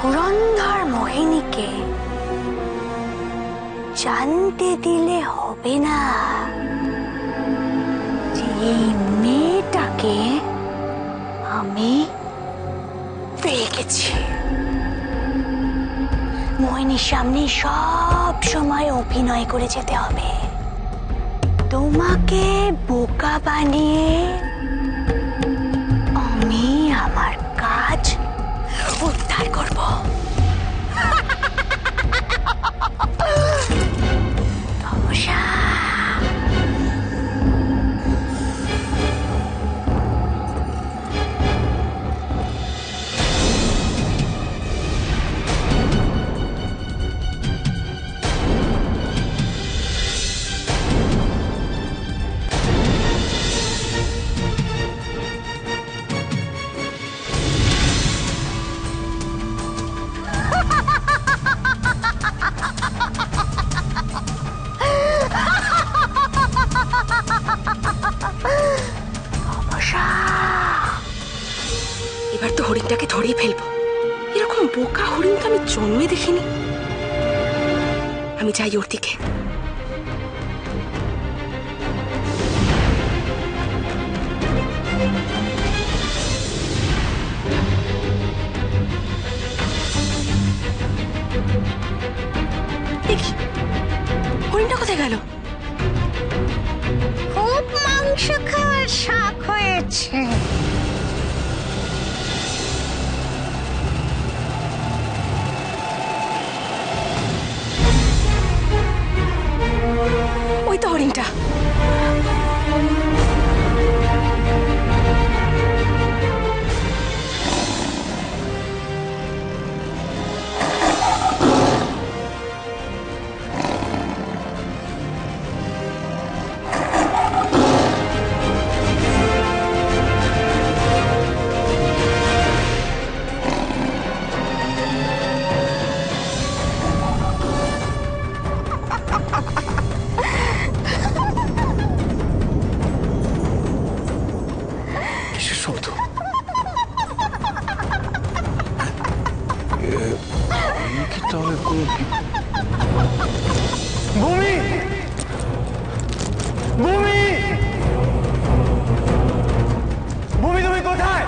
ধুরন্ধর মোহিনীকে জানতে দিলে হবে না যে এই মেয়েটাকে আমি পেয়ে গেছি। মোহিনীর সামনে সব সময় অভিনয় করে যেতে হবে, তোমাকে বোকা বানিয়ে আমি আমার কাজ উদ্ধার করব। তমসা এবার তো হরিণটাকে ধরেই ফেলবো। এরকম বোকা হরিণ তো আমি জন্মে দেখিনি। আমি যাই ওর দিকে। দেখি হরিণটা কোথায় গেল? খুব মাংস খাওয়ার শখ হয়েছে। ওই তো হরিণটা। ভূমি, ভূমি, ভূমি, তুমি কোথায়?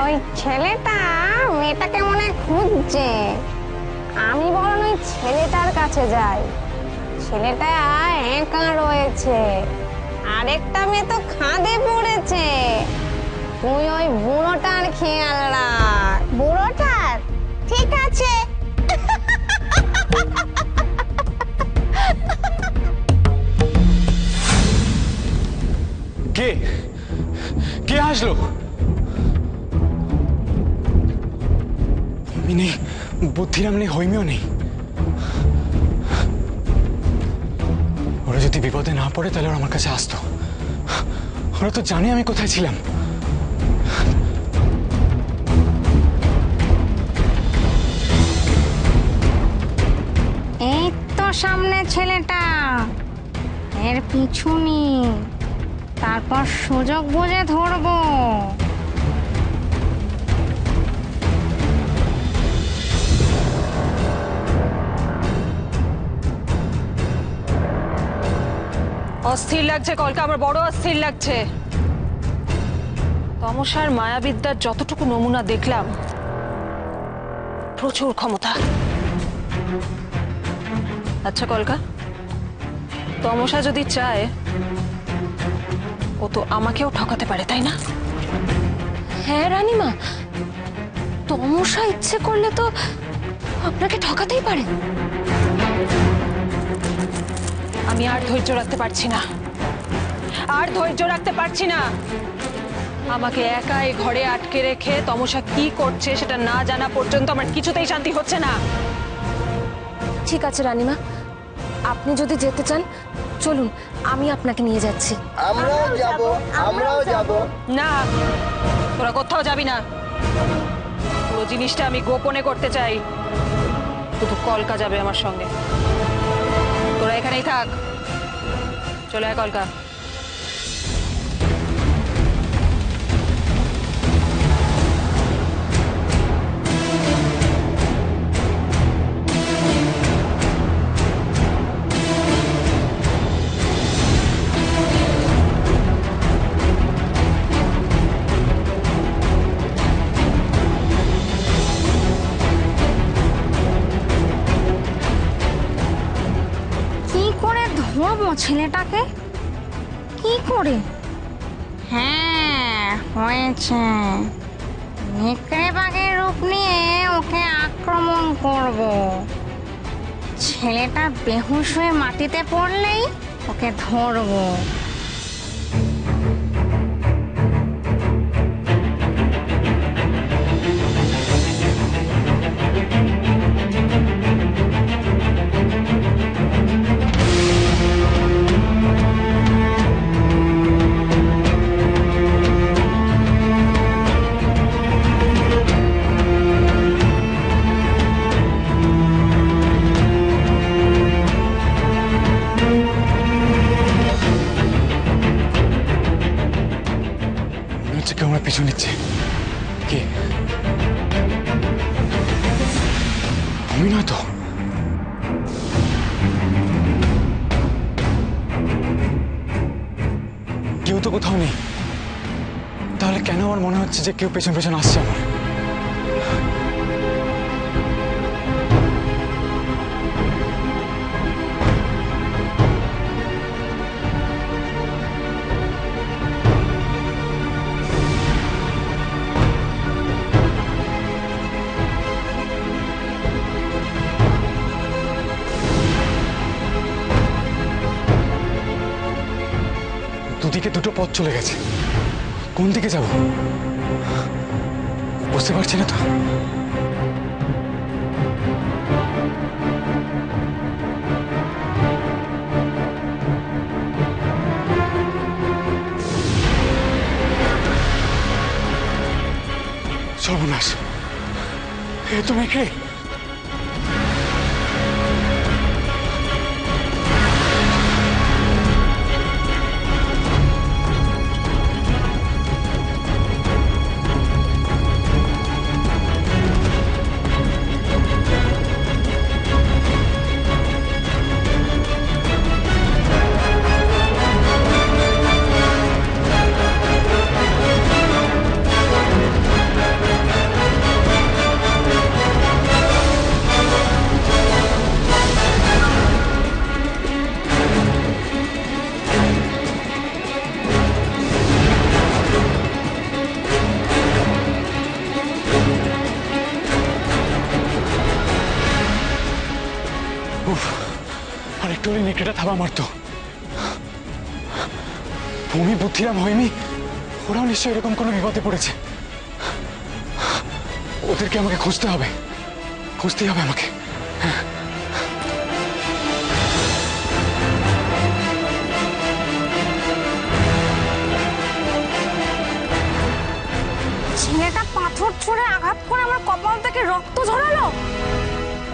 ওই ছেলেটা মেয়েটাকে মনে খুঁজছে। আমি বরং ওই ছেলেটার কাছে যাই। ছেলেটা একা রয়েছে, আরেকটা মেয়ে তো খাদে পড়েছে। তুই ওই বুড়োটার খেয়াল রাখ। বুড়োটার? ঠিক আছে। কে কে আসলো? নেই, বুদ্ধিরাম নেই, হৈমিও নেই। ওরা যদি বিপদে না পড়ে তাহলে ওরা আমার কাছে আসতো। ওরা তো জানে আমি কোথায় ছিলাম। এই তো সামনে ছেলেটা, এর পিছু নি, তারপর সুযোগ বুঝে ধরবো। অস্থির লাগছে কলকা, আমার বড় অস্থির লাগছে। তমসার মায়াবিদ্যার যতটুকু নমুনা দেখলাম, প্রচুর ক্ষমতা। আচ্ছা কলকা, তমসা যদি চায় ও তো আমাকেও ঠকাতে পারে, তাই না? হ্যাঁ রানীমা, তমসা ইচ্ছে করলে তো আপনাকে ঠকাতেই পারে। আমি আর ধৈর্য রাখতে পারছি না, আর ধৈর্য রাখতে পারছি না। আমাকে একা এই ঘরে আটকে রেখে তমসা কি করছে সেটা না জানা পর্যন্ত আমার কিছুতেই শান্তি হচ্ছে না। ঠিক আছে রানীমা, আপনি যদি যেতে চান চলুন, আমি আপনাকে নিয়ে যাচ্ছি। আমরাও যাব। না, তোরা কোথাও যাবি না, পুরো জিনিসটা আমি গোপনে করতে চাই। শুধু কলকা যাবে আমার সঙ্গে, তোরা এখানেই থাক। চলে আয় কলকা। কি করে ধরবো ছেলেটাকে? কি করে? হ্যাঁ, হয়েছে। নেকড়ে বাঘের রূপ নিয়ে ওকে আক্রমণ করব। ছেলেটা বেহুশ হয়ে মাটিতে পড়লেই ওকে ধরবো। মনে হচ্ছে কেউ আমার পিছু নিচ্ছে। কে? আমি না তো। কেউ তো কোথাও নেই, তাহলে কেন আমার মনে হচ্ছে যে কেউ পেছন পেছন আসছে আমার? দুদিকে দুটো পথ চলে গেছে, কোন দিকে যাব বুঝতে পারছি না তো। সর্বনাশ, এ তো মেঘে। আর একটু হলে নেকড়েটা থাবা মারতো। ভূমি বুদ্ধিরাম হয়নি, ওরাও নিশ্চয়ই এরকম কোনো বিপদে পড়েছে। ওদেরকে আমাকে খুঁজতে হবে, খুঁজতেই হবে আমাকে। ছেলেটা পাথর ছুঁড়ে আঘাত করে আমার কপাল থেকে রক্ত ঝরালো।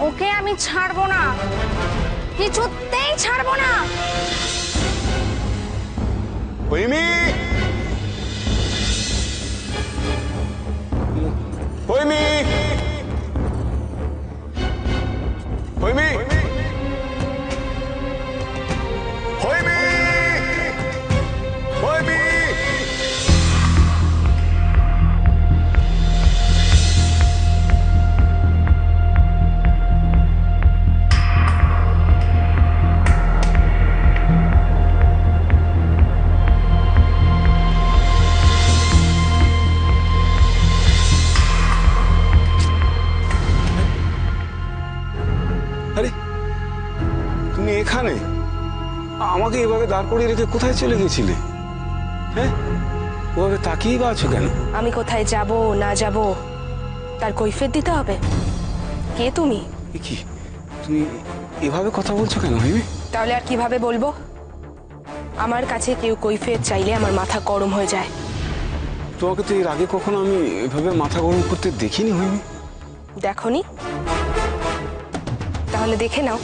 ওকে আমি ছাড়বো না, কিছুতেই ছাড়বো না। হৈমি! হৈমি! হৈমি! হৈমি! হৈমি! আরে তুমি এখানে আমাকে এভাবে দাঁড় করিয়ে রেখে কোথায় চলে গেছিলে? হ্যাঁ, ওভাবে তাকিয়ে বা আছো কেন? আমি কোথায় যাব না যাব তার কৈফিয়ত দিতে হবে। কে তুমি? এ কি তুমি এভাবে কথা বলছো কেন হৈমি? তাহলে আর কিভাবে বলবো? আমার কাছে কেউ কৈফিয়ত চাইলে আমার মাথা গরম হয়ে যায়। তোমাকে তো এর আগে কখনো আমি এভাবে মাথা গরম করতে দেখিনি হয়নি। দেখনি? তাহলে দেখে নাও।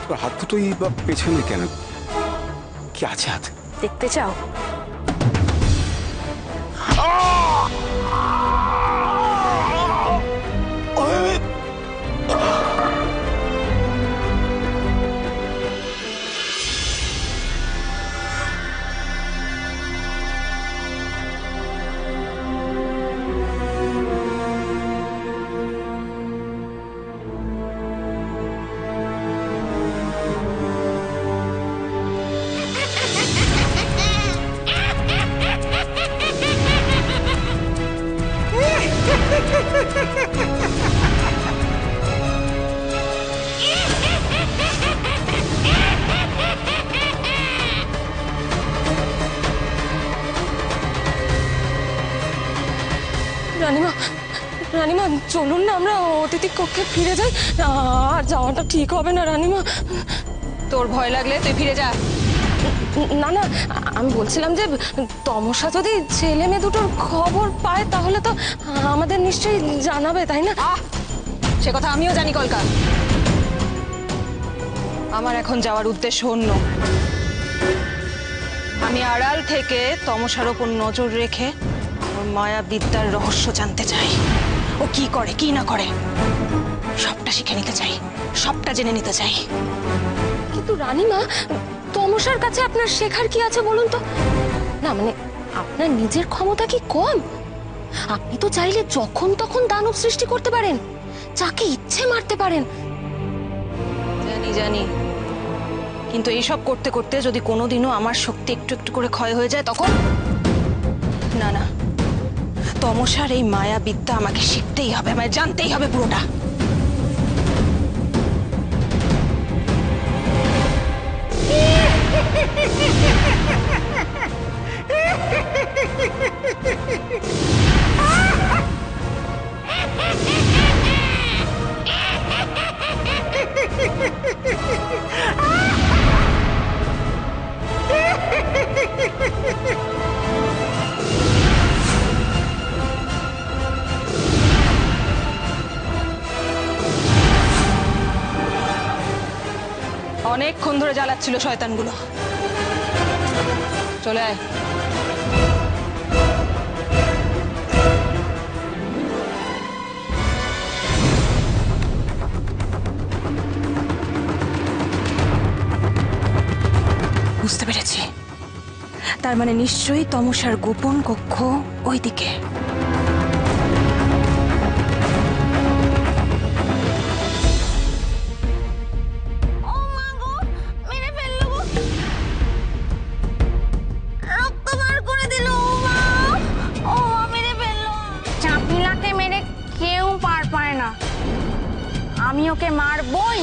তোর হাত দুটোই বা পেছনে কেন? কি আছে হাতে? দেখতে চাও? রানীমা, রানীমা চলুন না আমরা অতিথি কক্ষে ফিরে যাই। আর যাওয়াটা ঠিক হবে না রানীমা। তোর ভয় লাগলে তুই ফিরে যা। না না, আমি বলছিলাম যে তমসা যদি ছেলে মেয়ে দুটোর খবর পায় তাহলে তো আমাদের নিশ্চয়ই জানাবে, তাই না? সে কথা আমিও জানি কলকা। আমার এখন যাওয়ার উদ্দেশ্য অন্য। আমি আড়াল থেকে তমসার ওপর নজর রেখে ওর মায়া বিদ্যার রহস্য জানতে চাই। ও কি করে কি না করে সবটা শিখে নিতে চাই, সবটা জেনে নিতে চাই। কিন্তু রানীমা, তমসার কাছে আপনার শেখার কি আছে বলুন তো? না মানে আপনার নিজের ক্ষমতা কি কম? আপনি তো চাইলে যখন তখন দানব সৃষ্টি করতে পারেন, যাকে ইচ্ছে মারতে পারেন। জানি জানি, কিন্তু এইসব করতে করতে যদি কোনোদিনও আমার শক্তি একটু একটু করে ক্ষয় হয়ে যায় তখন? না না, তমসার এই মায়া বিদ্যা আমাকে শিখতেই হবে, আমায় জানতেই হবে পুরোটা। অনেকক্ষণ ধরে জ্বালাচ্ছিল শয়তানগুলো। চলে আয়। বুঝতে পেরেছি, তার মানে নিশ্চয়ই তমসার গোপন কক্ষ ওইদিকে। চাপিলাকে মেরে কেউ পার পায় না, আমি ওকে মারবই।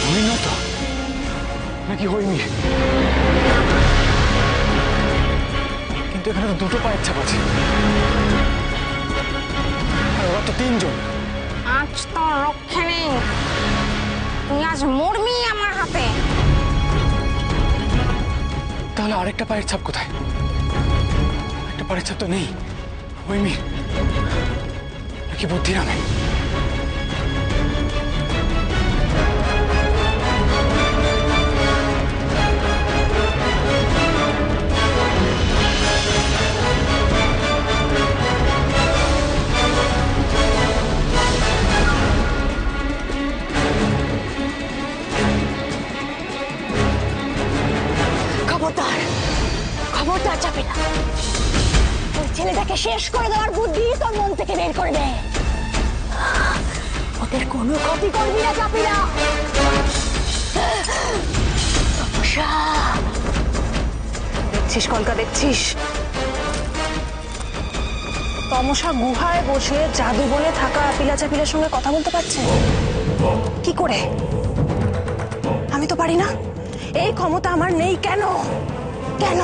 হইনতা নাকি হয়নি? কিন্তু এখানে তো দুটো পায়ের ছাপ আছে, আর ওরা তো তিনজন। আজ তো রক্ষে নেই, তুই আজ মরবি আমার হাতে। তাহলে আরেকটা পায়ের ছাপ কোথায়? একটা পায়ের ছাপ তো নেই। হইমি নাকি বুদ্ধিরামে? খবরদার, খবরদার চাপে না। ওই ছেলেটাকে শেষ করে দেওয়ার বুদ্ধি তোর মন থেকে বের করে দে। ওদের কোনো ক্ষতি করবি না চাপিরা। তমসা, দেখছিস কলকা, দেখছিস তমসা গুহায় বসে জাদু বনে থাকা আপিলা চাপিলার সঙ্গে কথা বলতে পারছে? কি করে? আমি তো পারি না। এই ক্ষমতা আমার নেই। কেন? কেন?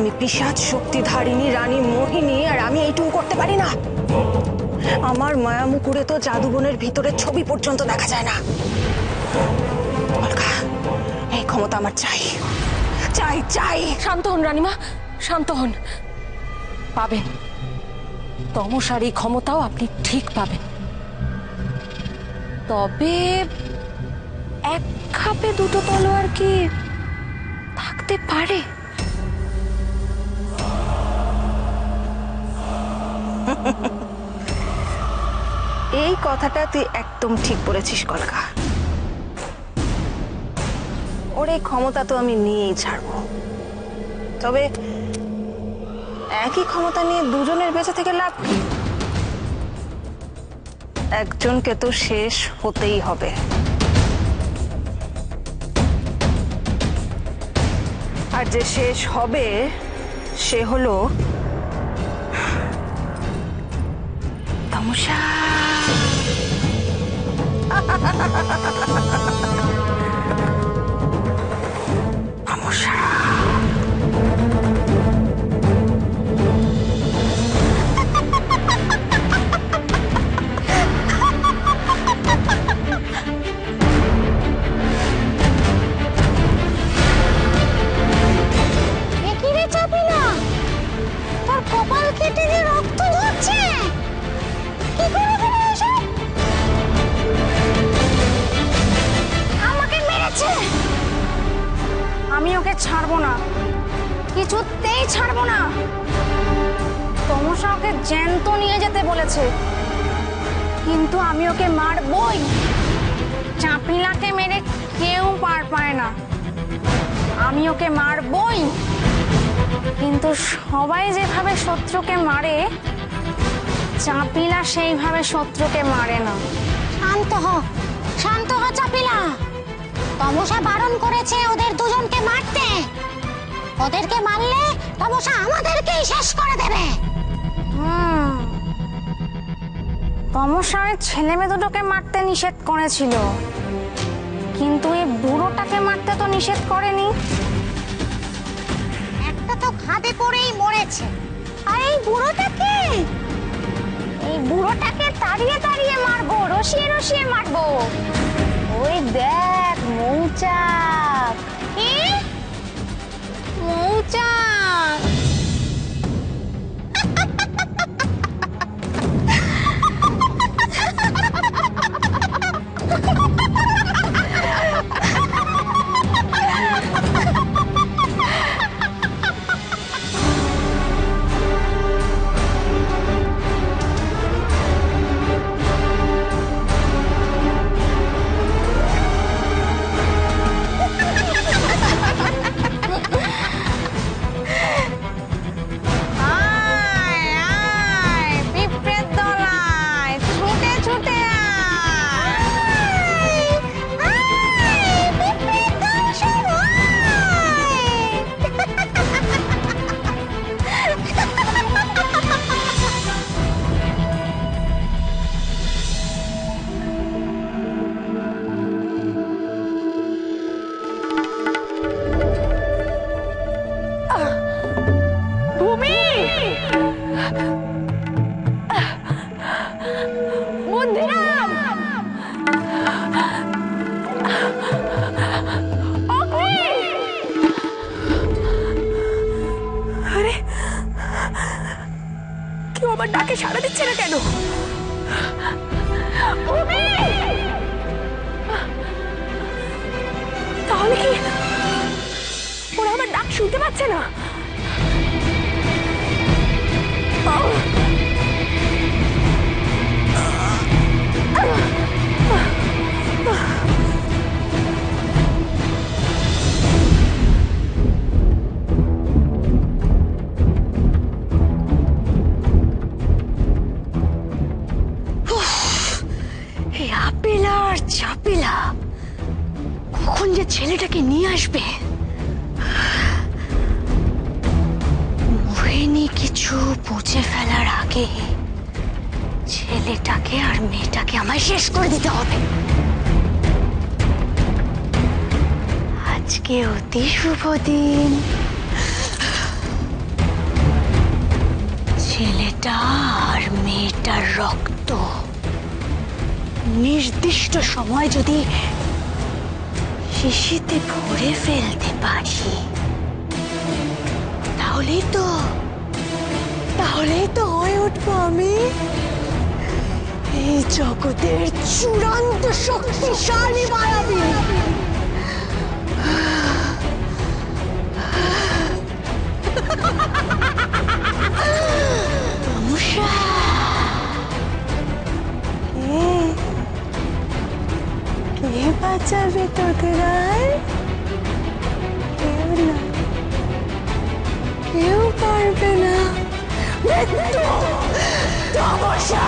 আমি পিশাচ শক্তিধারিণী রানী মোহিনী, আর আমি এইটুকু করতে পারি না? আমার মায়ামুকুরে তো জাদুবনের ভিতরের ছবি পর্যন্ত দেখা যায় না। অলকা, এই ক্ষমতা আমার চাই, চাই চাই। শান্ত হন রানীমা, শান্ত হন। পাবেন, তমসার এই ক্ষমতাও আপনি ঠিক পাবেন। তবে এক খাপে দুটো তলোয়ার কি থাকতে পারে? এই কথাটা তুই একদম ঠিক বলেছিস কলকা। ওর এই ক্ষমতা তো আমি নিয়েই ছাড়বো। তবে একই ক্ষমতা নিয়ে দুজনের বেঁচে থেকে লাভ কি? একজনকে তো শেষ হতেই হবে। আর যে শেষ হবে সে হলো তমসা। তমসা। একিরে চাপি না, তোর কপাল কেটে যে রক্ত ঝরছে। কি করে গেল এসব? আমাকে মেরেছে। আমি ওকে ছাড়বো না, কিছুতেই ছাড়বো না। তমসা ওকে জ্যান্ত নিয়ে যেতে বলেছে, কিন্তু আমি ওকে মারবই। চাপিলাকে মেরে কেউ পার পায় না। আমি ওকে মারবই, কিন্তু সবাই যেভাবে শত্রুকে মারে, চাপিলা সেইভাবে শত্রুকে মারে না। শান্ত হ, শান্ত হ চাপিলা। তমসা বারণ করেছে ওদের দুজনকে মারতে। ওদেরকে মারলে তমসা আমাদেরকেই শেষ করে দেবে। তমসা ওই ছেলে মেয়ে দুটোকে মারতে নিষেধ করেছিল, কিন্তু এই বুড়োটাকে মারতে তো নিষেধ করেনি। একটা তো খাদে পড়েই মরেছে, আর এই বুড়োটাকে, এই বুড়োটাকে তাড়িয়ে তাড়িয়ে মারবো, রসিয়ে রসিয়ে মারবো। ওই দেখ মৌচাক। কি? মৌচাক। আমার ডাকে সাড়া দিচ্ছে না কেন? তাহলে কি ওরা আমার ডাক শুনতে পাচ্ছে না? চাপিলা কখন যে ছেলেটাকে নিয়ে আসবে? মোহিনী কিছু বুঝে ফেলার আগে ছেলেটাকে আর মেয়েটাকে আমায় শেষ করে দিতে হবে। আজকে অতি শুভ দিন, ছেলেটা আর মেয়েটার রক্ত নির্দিষ্ট সময় যদি শিশিতে ভরে ফেলতে পারি, তাহলেই তো হয়ে উঠবো আমি এই জগতের চূড়ান্ত শক্তিশালী মায়াবী। তমসা, কে বাঁচাবে তোদের আর? কেউ না, কেউ পারবে না। মৃত্যু, তমসা।